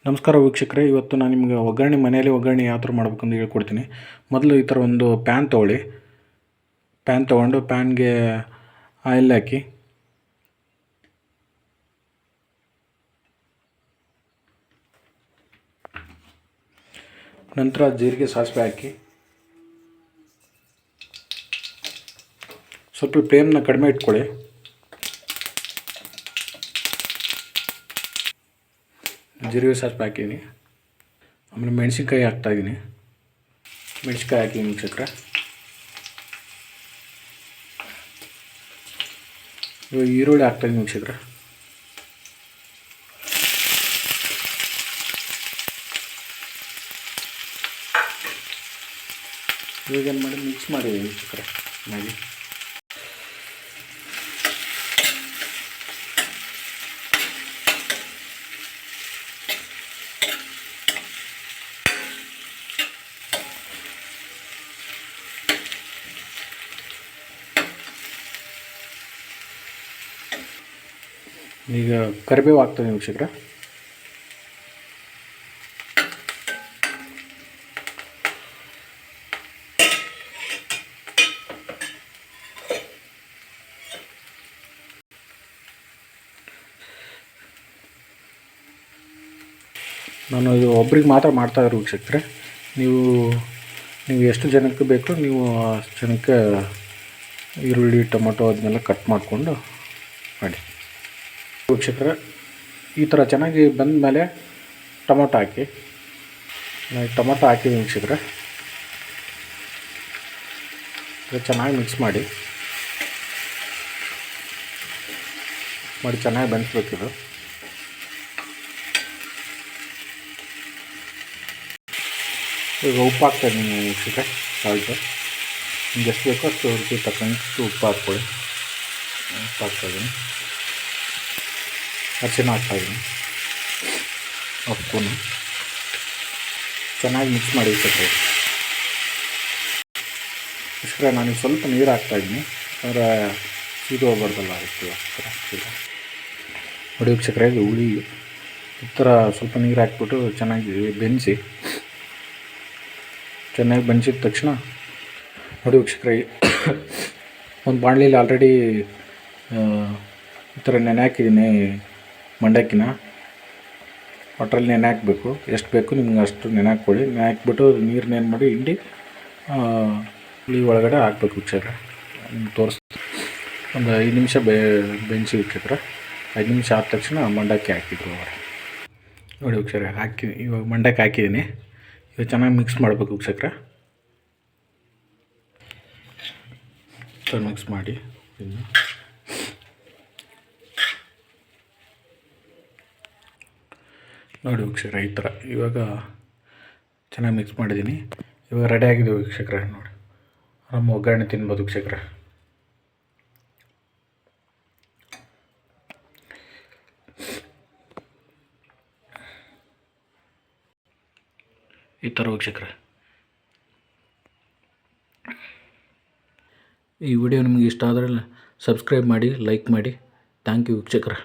ನಮಸ್ಕಾರ ವೀಕ್ಷಕರೇ, ಇವತ್ತು ನಾನು ನಿಮಗೆ ಮನೆಯಲ್ಲಿ ಒಗ್ಗರಣೆ ಯಾವ ಥರ ಮಾಡ್ಬೇಕಂತ ಹೇಳ್ಕೊಡ್ತೀನಿ. ಮೊದಲು ಈ ಥರ ಒಂದು ಪ್ಯಾನ್ ತೊಗೊಳ್ಳಿ. ಪ್ಯಾನ್ ತೊಗೊಂಡು ಪ್ಯಾನ್ಗೆ ಆಯಿಲ್ ಹಾಕಿ, ನಂತರ ಜೀರಿಗೆ ಸಾಸಿವೆ ಹಾಕಿ ಸ್ವಲ್ಪ ಫ್ಲೇಮ್ನ ಕಡಿಮೆ ಇಟ್ಕೊಳ್ಳಿ. ಜೀರಿಗೆ ಸಾಸಿವೆ ಹಾಕಿದ್ದೀನಿ. ಆಮೇಲೆ ಮೆಣಸಿನ್ಕಾಯಿ ಹಾಕ್ತಾಯಿದ್ದೀನಿ. ಮೆಣಸಿನ್ಕಾಯಿ ಹಾಕಿದ್ದೀನಿ ವೀಕ್ಷಕರೇ. ಇವಾಗ ಈರುಳ್ಳಿ ಹಾಕ್ತಾಯಿದ್ದೀನಿ ವೀಕ್ಷಕರೇ. ಇವಾಗ ಏನು ಮಾಡಿ ಮಿಕ್ಸ್ ಮಾಡಿ ವೀಕ್ಷಕರೇ ಮಾಡಿ. ಈಗ ಕರಿಬೇವು ಹಾಕ್ತಾನೆ ವೀಕ್ಷಕರೇ. ನಾನು ಇದು ಒಬ್ರಿಗೆ ಮಾತ್ರ ಮಾಡ್ತಾಯಿದ್ರು ವೀಕ್ಷಕರೇ. ನೀವು ಎಷ್ಟು ಜನಕ್ಕೆ ಬೇಕು ನೀವು ಅಷ್ಟು ಜನಕ್ಕೆ ಈರುಳ್ಳಿ ಟೊಮೊಟೊ ಅದನ್ನೆಲ್ಲ ಕಟ್ ಮಾಡಿಕೊಂಡು ಮಾಡಿ ವೀಕ್ಷಕರೇ. ಈ ಥರ ಚೆನ್ನಾಗಿ ಬಂದ ಮೇಲೆ ಟೊಮೊಟೊ ಹಾಕಿ. ಟೊಮೊಟೊ ಹಾಕಿದ್ದೀನಿ ವೀಕ್ಷಕರೇ. ಚೆನ್ನಾಗಿ ಮಿಕ್ಸ್ ಮಾಡಿ ಚೆನ್ನಾಗಿ ಬೆಳೆಸ್ಬೇಕಿದು. ಈಗ ಉಪ್ಪು ಹಾಕ್ತಾಯಿದ್ದೀನಿ ವೀಕ್ಷಕರೇ. ಸಾಲ್ಟು ನಿಮ್ಗೆ ಎಷ್ಟು ಬೇಕೋ ಅಷ್ಟು ರುಚಿ ತಕ್ಕಂಷ್ಟು ಉಪ್ಪು ಹಾಕ್ಕೊಳ್ಳಿ. ಉಪ್ಪು ಹಾಕ್ತಾಯಿದ್ದೀನಿ. ಅರಿಶಿನ ಹಾಕ್ತಾಯಿದ್ದೀನಿ ಒಂದು ಸ್ಪೂನು. ಚೆನ್ನಾಗಿ ಮಿಕ್ಸ್ ಮಾಡಿ ವೀಕ್ಷಕರೇ. ವೀಕ್ಷಕರೇ ನಾನು ಸ್ವಲ್ಪ ನೀರು ಹಾಕ್ತಾಯಿದ್ದೀನಿ, ಅಂದರೆ ಸೀದು ಹೋಗ್ಬಾರ್ದಲ್ಲ ಅದಕ್ಕೆ. ನೋಡಿ ವೀಕ್ಷಕರೇ, ಹುಳಿ ಈ ಥರ ಸ್ವಲ್ಪ ನೀರು ಹಾಕ್ಬಿಟ್ಟು ಚೆನ್ನಾಗಿ ಬೆನೆಸಿ. ಚೆನ್ನಾಗಿ ಬೆನ್ಸಿದ ತಕ್ಷಣ ನೋಡಿ ವೀಕ್ಷಕರೇ, ಒಂದು ಬಾಣಲಿಲಿ ಆಲ್ರೆಡಿ ಈ ಥರ ನೆನೆ ಹಾಕಿದ್ದೀನಿ ಮಂಡಕ್ಕಿನ. ವಾಟ್ರಲ್ಲಿ ನೆನೆ ಹಾಕಬೇಕು. ಎಷ್ಟು ಬೇಕು ನಿಮ್ಗೆ ಅಷ್ಟು ನೆನೆ ಹಾಕ್ಕೊಳ್ಳಿ. ನೆನೆ ಹಾಕ್ಬಿಟ್ಟು ನೀರನ್ನ ಏನು ಮಾಡಿ ಹಿಂಡಿ ಹುಳಿ ಒಳಗಡೆ ಹಾಕ್ಬೇಕು ವೀಕ್ಷಕರೇ. ತೋರಿಸ್ತೀನಿ. ಒಂದು 5 ನಿಮಿಷ ಬೆನ್ಸಿ ವೀಕ್ಷಕರೇ. 5 ನಿಮಿಷ ಆದ ತಕ್ಷಣ ಮಂಡಕ್ಕಿ ಹಾಕಿದ್ರು ಅವರ. ನೋಡಿ ವೀಕ್ಷಕರೇ, ಇವಾಗ ಮಂಡಕ್ಕಿ ಹಾಕಿದ್ದೀನಿ. ಇವಾಗ ಚೆನ್ನಾಗಿ ಮಿಕ್ಸ್ ಮಾಡಬೇಕು ವೀಕ್ಷಕರೇ. ಮಿಕ್ಸ್ ಮಾಡಿ ನೋಡಿ ವೀಕ್ಷಕರೇ, ಈ ಥರ ಇವಾಗ ಚೆನ್ನಾಗಿ ಮಿಕ್ಸ್ ಮಾಡಿದ್ದೀನಿ. ಇವಾಗ ರೆಡಿ ಆಗಿದೆ ವೀಕ್ಷಕರೇ. ನೋಡಿ ನಮ್ಮ ಒಗ್ಗರಣೆ ತಿನ್ಬೋದು ವೀಕ್ಷಕರೇ. ಈ ಥರ ವೀಕ್ಷಕರೇ. ಈ ವಿಡಿಯೋ ನಿಮಗೆ ಇಷ್ಟ ಆದರೆ ಸಬ್ಸ್ಕ್ರೈಬ್ ಮಾಡಿ, ಲೈಕ್ ಮಾಡಿ. ಥ್ಯಾಂಕ್ ಯು ವೀಕ್ಷಕರೇ.